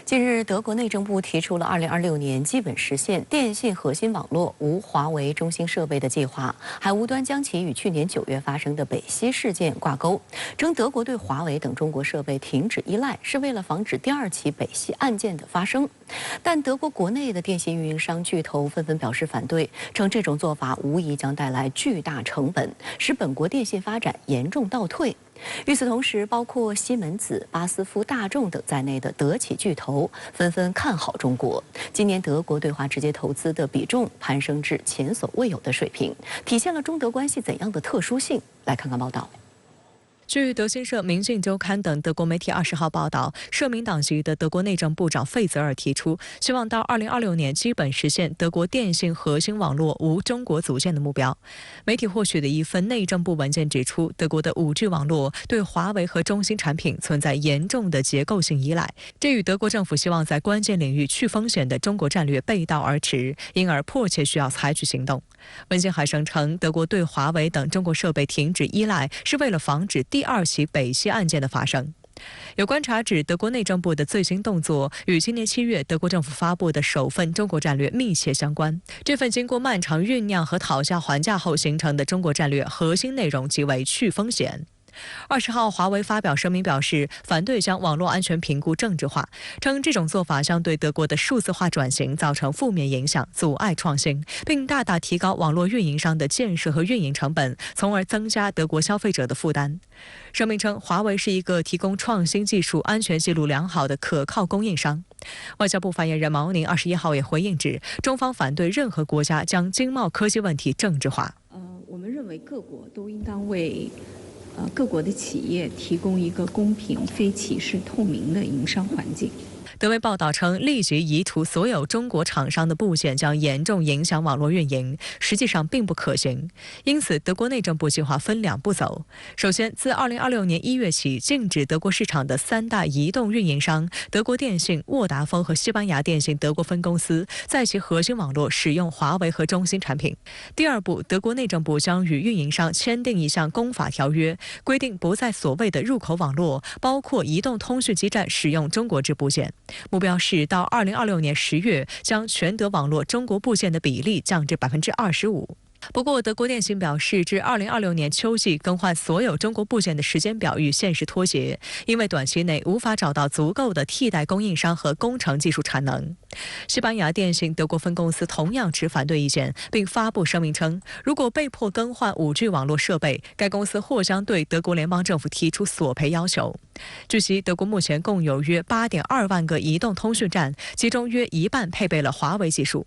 近日，德国内政部提出了2026年基本实现电信核心网络无华为中心设备的计划，还无端将其与去年9月发生的北溪事件挂钩，称德国对华为等中国设备停止依赖是为了防止第2起北溪案件的发生。但德国国内的电信运营商巨头纷纷表示反对，称这种做法无疑将带来巨大成本，使本国电信发展严重倒退。与此同时，包括西门子、巴斯夫大众等在内的德企巨头纷纷看好中国。今年德国对华直接投资的比重攀升至前所未有的水平，体现了中德关系怎样的特殊性？来看看报道。据德新社、明镜周刊等德国媒体20号报道，社民党籍的德国内政部长费泽尔提出，希望到2026年基本实现德国电信核心网络无中国组件的目标。媒体获取的一份内政部文件指出，德国的5G 网络对华为和中兴产品存在严重的结构性依赖，这与德国政府希望在关键领域去风险的中国战略背道而驰，因而迫切需要采取行动。文件还声称，德国对华为等中国设备停止依赖是为了防止第2起北溪案件的发生。有观察指，德国内政部的最新动作与今年7月德国政府发布的首份中国战略密切相关。这份经过漫长酝酿和讨价还价后形成的中国战略核心内容即为去风险。20号，华为发表声明表示，反对将网络安全评估政治化，称这种做法将对德国的数字化转型造成负面影响，阻碍创新，并大大提高网络运营商的建设和运营成本，从而增加德国消费者的负担。声明称，华为是一个提供创新技术安全记录良好的可靠供应商。外交部发言人毛宁21号也回应指，中方反对任何国家将经贸科技问题政治化。我们认为各国都应当为各国的企业提供一个公平、非歧视、透明的营商环境。德媒报道称，立即移除所有中国厂商的部件将严重影响网络运营，实际上并不可行。因此，德国内政部计划分2步走。首先，自2026年1月起，禁止德国市场的3大移动运营商德国电信、沃达丰和西班牙电信德国分公司在其核心网络使用华为和中兴产品。第2步，德国内政部将与运营商签订一项公法条约，规定不在所谓的入口网络，包括移动通讯基站使用中国制部件。目标是到2026年10月，将全德网络中国部件的比例降至25%。不过，德国电信表示，至2026年秋季更换所有中国部件的时间表与现实脱节，因为短期内无法找到足够的替代供应商和工程技术产能。西班牙电信德国分公司同样持反对意见，并发布声明称，如果被迫更换5G 网络设备，该公司或将对德国联邦政府提出索赔要求。据悉，德国目前共有约8.2万个移动通讯站，其中约一半配备了华为技术。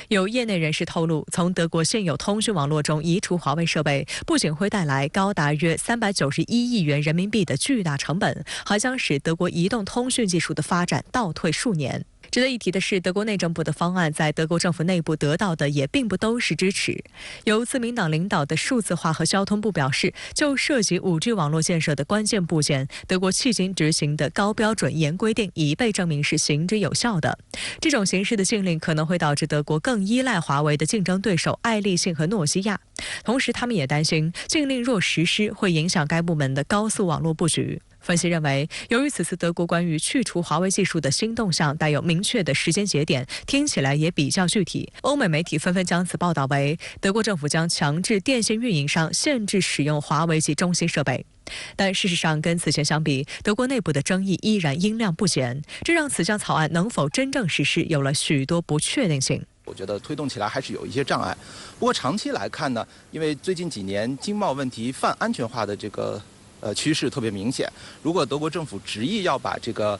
有业内人士透露，从德国现有通讯网络中移除华为设备，不仅会带来高达约391亿元人民币的巨大成本，还将使德国移动通讯技术的发展倒退数年。值得一提的是，德国内政部的方案在德国政府内部得到的也并不都是支持。由自民党领导的数字化和交通部表示，就涉及5G 网络建设的关键部件，德国迄今执行的高标准严规定已被证明是行之有效的。这种形式的禁令可能会导致德国更依赖华为的竞争对手爱立信和诺基亚。同时，他们也担心禁令若实施，会影响该部门的高速网络布局。分析认为，由于此次德国关于去除华为技术的新动向带有明确的时间节点，听起来也比较具体。欧美媒体纷纷将此报道为德国政府将强制电信运营商限制使用华为及中兴设备。但事实上，跟此前相比，德国内部的争议依然音量不减，这让此项草案能否真正实施有了许多不确定性。我觉得推动起来还是有一些障碍。不过长期来看呢，因为最近几年经贸问题泛安全化的这个趋势特别明显。如果德国政府执意要把这个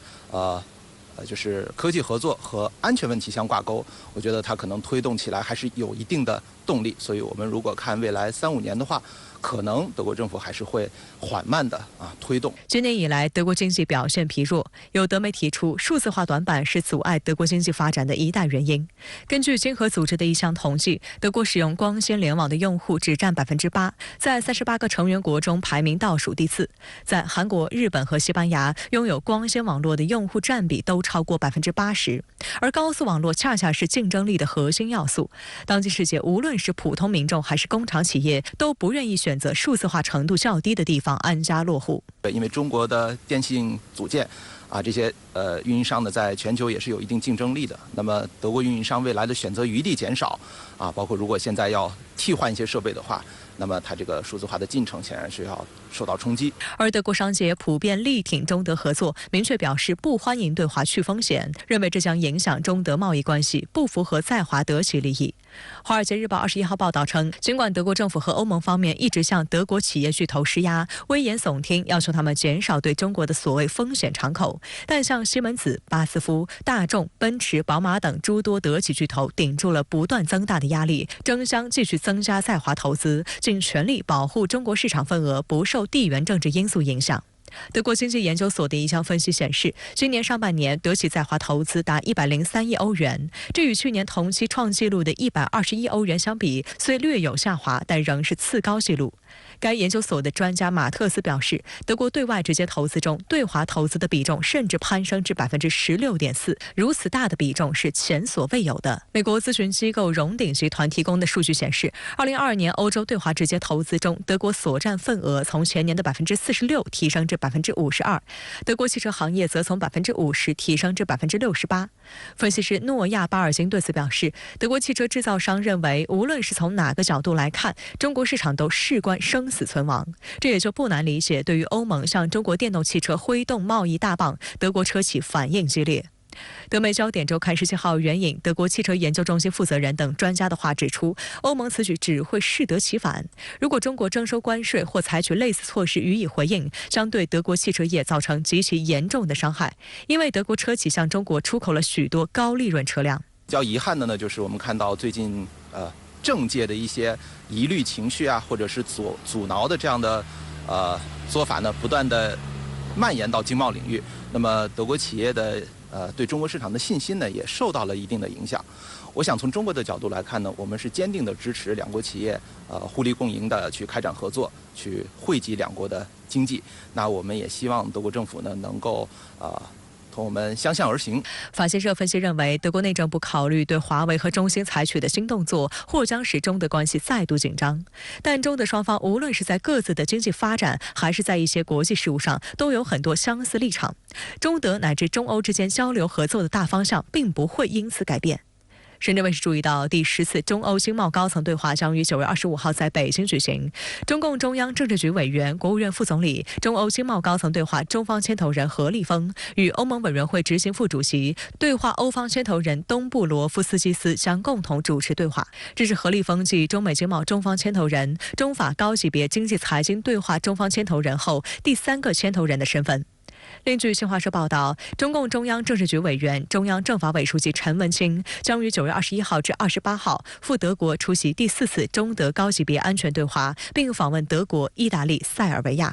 就是科技合作和安全问题相挂钩，我觉得它可能推动起来还是有一定的动力。所以我们如果看未来3-5年的话，可能德国政府还是会缓慢的推动。今年以来，德国经济表现疲弱，有德媒提出，数字化短板是阻碍德国经济发展的一大原因。根据经合组织的一项统计，德国使用光纤联网的用户只占8%，在38个成员国中排名倒数第4。在韩国、日本和西班牙，拥有光纤网络的用户占比都超过80%，而高速网络恰恰是竞争力的核心要素。当今世界，无论是普通民众还是工厂企业，都不愿意选择数字化程度较低的地方安家落户。因为中国的电信组件这些运营商呢，在全球也是有一定竞争力的。那么德国运营商未来的选择余地减少包括如果现在要替换一些设备的话，那么它这个数字化的进程显然是要受到冲击。而德国商界普遍力挺中德合作，明确表示不欢迎对华去风险，认为这将影响中德贸易关系，不符合在华德企利益。华尔街日报21号报道称，尽管德国政府和欧盟方面一直向德国企业巨头施压，危言耸听，要求他们减少对中国的所谓风险敞口，但像西门子、巴斯夫、大众、奔驰、宝马等诸多德企巨头顶住了不断增大的压力，争相继续增加在华投资，尽全力保护中国市场份额不受地缘政治因素影响。德国经济研究所的一项分析显示，今年上半年德企在华投资达103亿欧元，这与去年同期创纪录的120亿欧元相比，虽略有下滑，但仍是次高纪录。该研究所的专家马特斯表示，德国对外直接投资中对华投资的比重甚至攀升至16.4%，如此大的比重是前所未有的。美国咨询机构荣鼎集团提供的数据显示，2022年欧洲对华直接投资中，德国所占份额从前年的46%提升至52%，德国汽车行业则从50%提升至68%。分析师诺亚巴尔金对此表示，德国汽车制造商认为，无论是从哪个角度来看，中国市场都事关生死存亡。这也就不难理解，对于欧盟向中国电动汽车挥动贸易大棒，德国车企反应激烈。德媒焦点周刊17号援引德国汽车研究中心负责人等专家的话指出，欧盟此举只会适得其反。如果中国征收关税或采取类似措施予以回应，将对德国汽车业造成极其严重的伤害，因为德国车企向中国出口了许多高利润车辆。比较遗憾的呢，就是我们看到最近政界的一些疑虑情绪或者是阻挠的这样的做法呢，不断的蔓延到经贸领域。那么德国企业的对中国市场的信心呢，也受到了一定的影响。我想从中国的角度来看呢，我们是坚定的支持两国企业互利共赢的去开展合作，去惠及两国的经济。那我们也希望德国政府呢能够同我们相向而行。法新社分析认为，德国内政部考虑对华为和中兴采取的新动作，或将使中德关系再度紧张。但中德双方无论是在各自的经济发展，还是在一些国际事务上，都有很多相似立场。中德乃至中欧之间交流合作的大方向，并不会因此改变。深圳卫视注意到，第10次中欧经贸高层对话将于9月25号在北京举行。中共中央政治局委员、国务院副总理、中欧经贸高层对话中方牵头人何立峰与欧盟委员会执行副主席、对话欧方牵头人东布罗夫斯基斯将共同主持对话。这是何立峰继中美经贸中方牵头人、中法高级别经济财经对话中方牵头人后第3个牵头人的身份。另据新华社报道，中共中央政治局委员、中央政法委书记陈文清将于9月21号至28号赴德国出席第4次中德高级别安全对话，并访问德国、意大利、塞尔维亚。